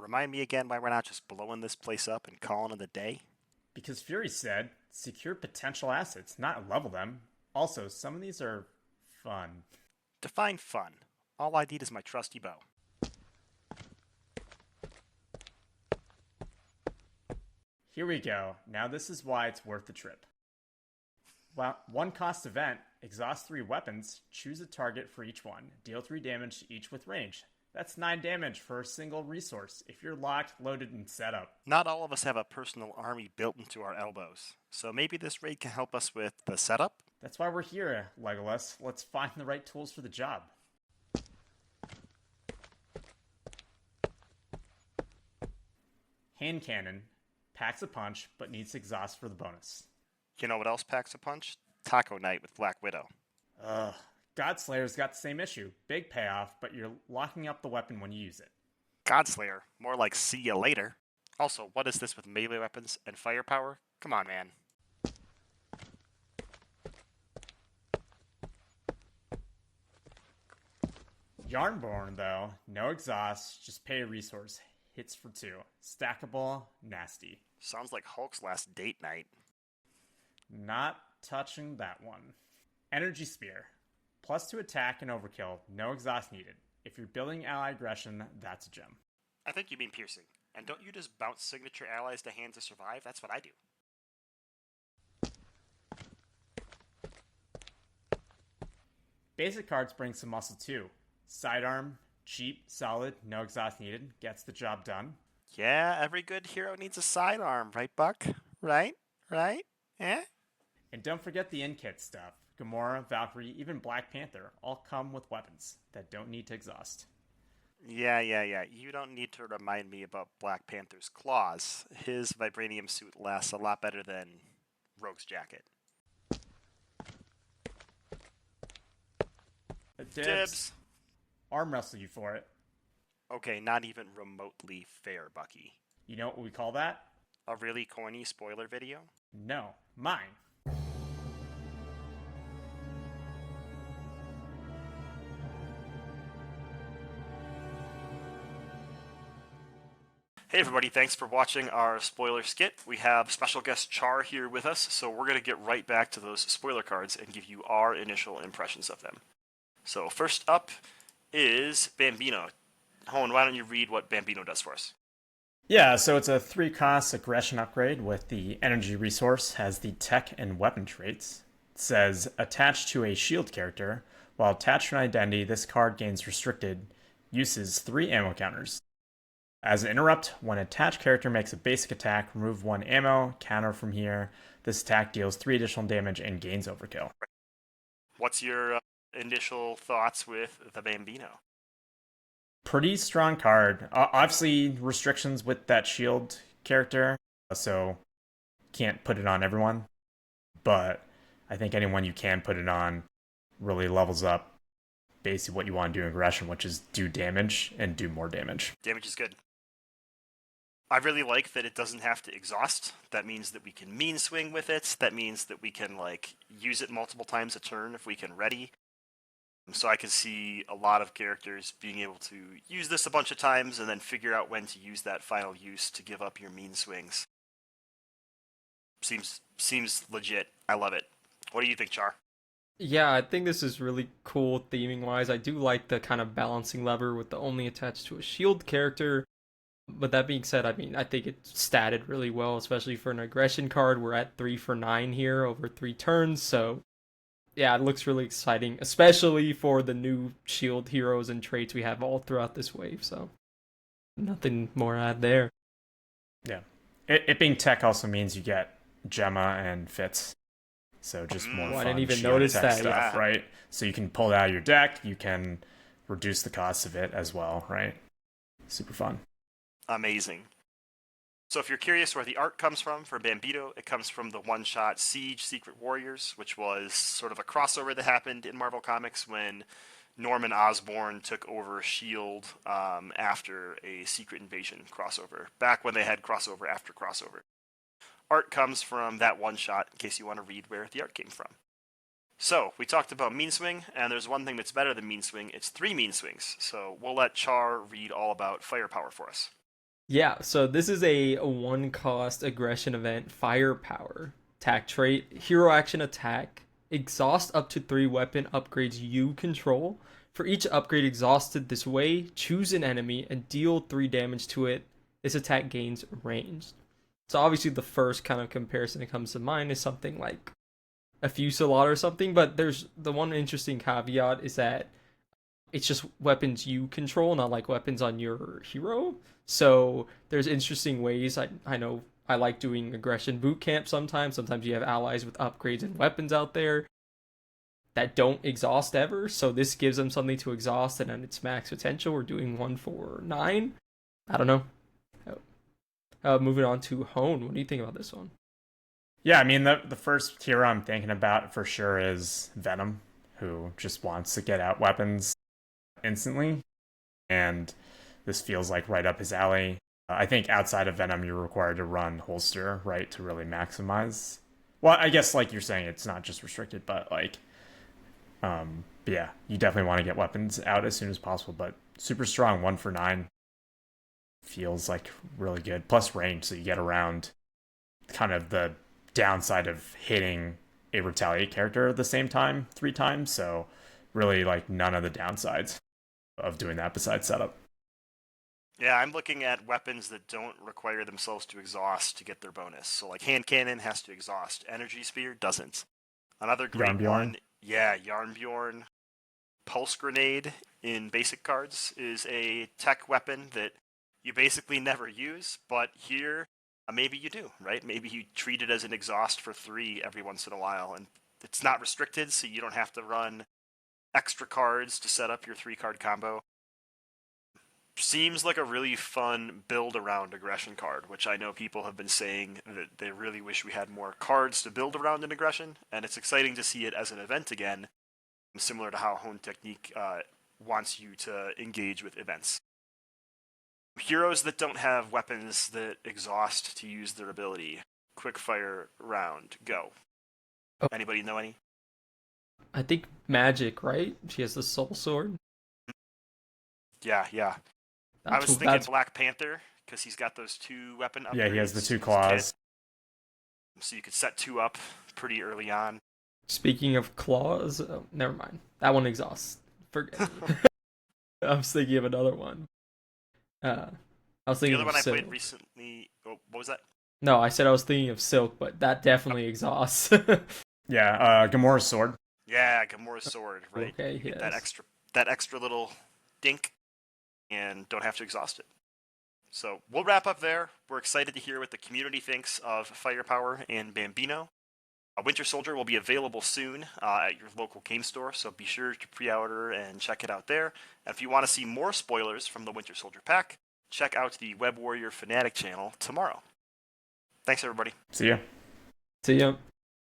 remind me again why we're not just blowing this place up and calling it a day? Because Fury said, secure potential assets, not level them. Also, some of these are fun. Define fun. All I need is my trusty bow. Here we go. Now this is why it's worth the trip. Well, one cost event, exhaust 3 weapons, choose a target for each one, deal 3 damage to each with range. That's 9 damage for a single resource if you're locked, loaded, and set up. Not all of us have a personal army built into our elbows, so maybe this raid can help us with the setup? That's why we're here, Legolas. Let's find the right tools for the job. Hand cannon. Packs a punch, but needs exhaust for the bonus. You know what else packs a punch? Taco Night with Black Widow. Ugh. Godslayer's got the same issue. Big payoff, but you're locking up the weapon when you use it. Godslayer, more like see ya later. Also, what is this with melee weapons and firepower? Come on, man. Yarnborn, though, no exhaust, just pay a resource. Hits for 2. Stackable, nasty. Sounds like Hulk's last date night. Not touching that one. Energy Spear. +2 attack and overkill, no exhaust needed. If you're building ally aggression, that's a gem. I think you mean piercing. And don't you just bounce signature allies to hand to survive? That's what I do. Basic cards bring some muscle too. Sidearm, cheap, solid, no exhaust needed, gets the job done. Yeah, every good hero needs a sidearm, right, Buck? Right? Right? Eh? And don't forget the in-kit stuff. Gamora, Valkyrie, even Black Panther all come with weapons that don't need to exhaust. Yeah. You don't need to remind me about Black Panther's claws. His vibranium suit lasts a lot better than Rogue's jacket. Dibs. Arm wrestle you for it. Okay, not even remotely fair, Bucky. You know what we call that? A really corny spoiler video? No, mine. Hey everybody, thanks for watching our spoiler skit. We have special guest Char here with us, so we're going to get right back to those spoiler cards and give you our initial impressions of them. So first up is Bambino. Hone, why don't you read what Bambino does for us? Yeah, so it's a 3-cost aggression upgrade with the energy resource, has the tech and weapon traits. It says, attached to a shield character. While attached to an identity, this card gains restricted, uses 3 ammo counters. As an interrupt, when an attached character makes a basic attack, remove 1 ammo, counter from here. This attack deals 3 additional damage and gains overkill. What's your initial thoughts with the Bambino? Pretty strong card. Obviously, restrictions with that shield character, so can't put it on everyone. But I think anyone you can put it on really levels up basically what you want to do in aggression, which is do damage and do more damage. Damage is good. I really like that it doesn't have to exhaust. That means that we can mean swing with it. That means that we can use it multiple times a turn if we can ready. So I can see a lot of characters being able to use this a bunch of times and then figure out when to use that final use to give up your mean swings. Seems legit. I love it. What do you think, Char? Yeah, I think this is really cool theming wise. I do like the kind of balancing lever with the only attached to a shield character. But that being said, I mean, I think it's statted really well, especially for an aggression card. We're at 3 for 9 here over 3 turns, so yeah, it looks really exciting, especially for the new shield heroes and traits we have all throughout this wave, so nothing more to add there. Yeah. It being tech also means you get Gemma and Fitz. So just more fun. I didn't even shield notice tech that, stuff, yeah. right? So you can pull it out of your deck, you can reduce the cost of it as well, right? Super fun. Amazing. So if you're curious where the art comes from for Bambino, it comes from the one-shot Siege Secret Warriors, which was sort of a crossover that happened in Marvel Comics when Norman Osborn took over S.H.I.E.L.D. After a Secret Invasion crossover, back when they had crossover after crossover. Art comes from that one-shot, in case you want to read where the art came from. So, we talked about Mean Swing, and there's one thing that's better than Mean Swing. It's 3 Mean Swings, so we'll let Char read all about Firepower for us. Yeah, so this is a one cost aggression event, firepower, attack trait, hero action attack, exhaust up to 3 weapon upgrades you control. For each upgrade exhausted this way, choose an enemy and deal 3 damage to it. This attack gains ranged. So obviously the first kind of comparison that comes to mind is something like a Fusillade or something, but there's the one interesting caveat is that it's just weapons you control, not like weapons on your hero. So there's interesting ways. I know I like doing aggression boot camp sometimes. Sometimes you have allies with upgrades and weapons out there that don't exhaust ever. So this gives them something to exhaust, and at its max potential, we're doing 1 for 9. I don't know. Moving on to Hone. What do you think about this one? Yeah, I mean, the first hero I'm thinking about for sure is Venom, who just wants to get out weapons instantly, and this feels like right up his alley. I think outside of Venom, you're required to run holster, right, to really maximize. Well, I guess like you're saying, it's not just restricted, but like, yeah, you definitely want to get weapons out as soon as possible. But super strong, 1 for 9 feels like really good. Plus range, so you get around kind of the downside of hitting a retaliate character at the same time 3 times. So really like none of the downsides of doing that besides setup. Yeah, I'm looking at weapons that don't require themselves to exhaust to get their bonus. So like hand cannon has to exhaust. Energy spear doesn't. Another great Yarnbjorn. one, yeah, Yarnbjorn. Pulse grenade in basic cards is a tech weapon that you basically never use, but here maybe you do, right? Maybe you treat it as an exhaust for 3 every once in a while, and it's not restricted, so you don't have to run extra cards to set up your 3-card combo. Seems like a really fun build around aggression card, which I know people have been saying that they really wish we had more cards to build around an aggression, and it's exciting to see it as an event again, similar to how Hone Technique wants you to engage with events. Heroes that don't have weapons that exhaust to use their ability. Quickfire round, go. Oh, Anybody know any? I think Magic, right? She has the Soul Sword. Yeah, yeah. I was thinking Black Panther because he's got those 2 weapon upgrades. Yeah, he has the 2 claws. So you could set 2 up pretty early on. Speaking of claws, never mind. That one exhausts. Forget it. I was thinking of another one. I was thinking the other of one Silk. I played recently. Oh, what was that? No, I said I was thinking of Silk, but that definitely exhausts. Yeah, Gamora's sword. Yeah, Gamora's sword, right? Okay, you get yes. that extra little dink and don't have to exhaust it. So we'll wrap up there. We're excited to hear what the community thinks of Firepower and Bambino. Winter Soldier will be available soon at your local game store, so be sure to pre-order and check it out there. And if you want to see more spoilers from the Winter Soldier pack, check out the Web Warrior Fanatic channel tomorrow. Thanks, everybody. See ya. See ya.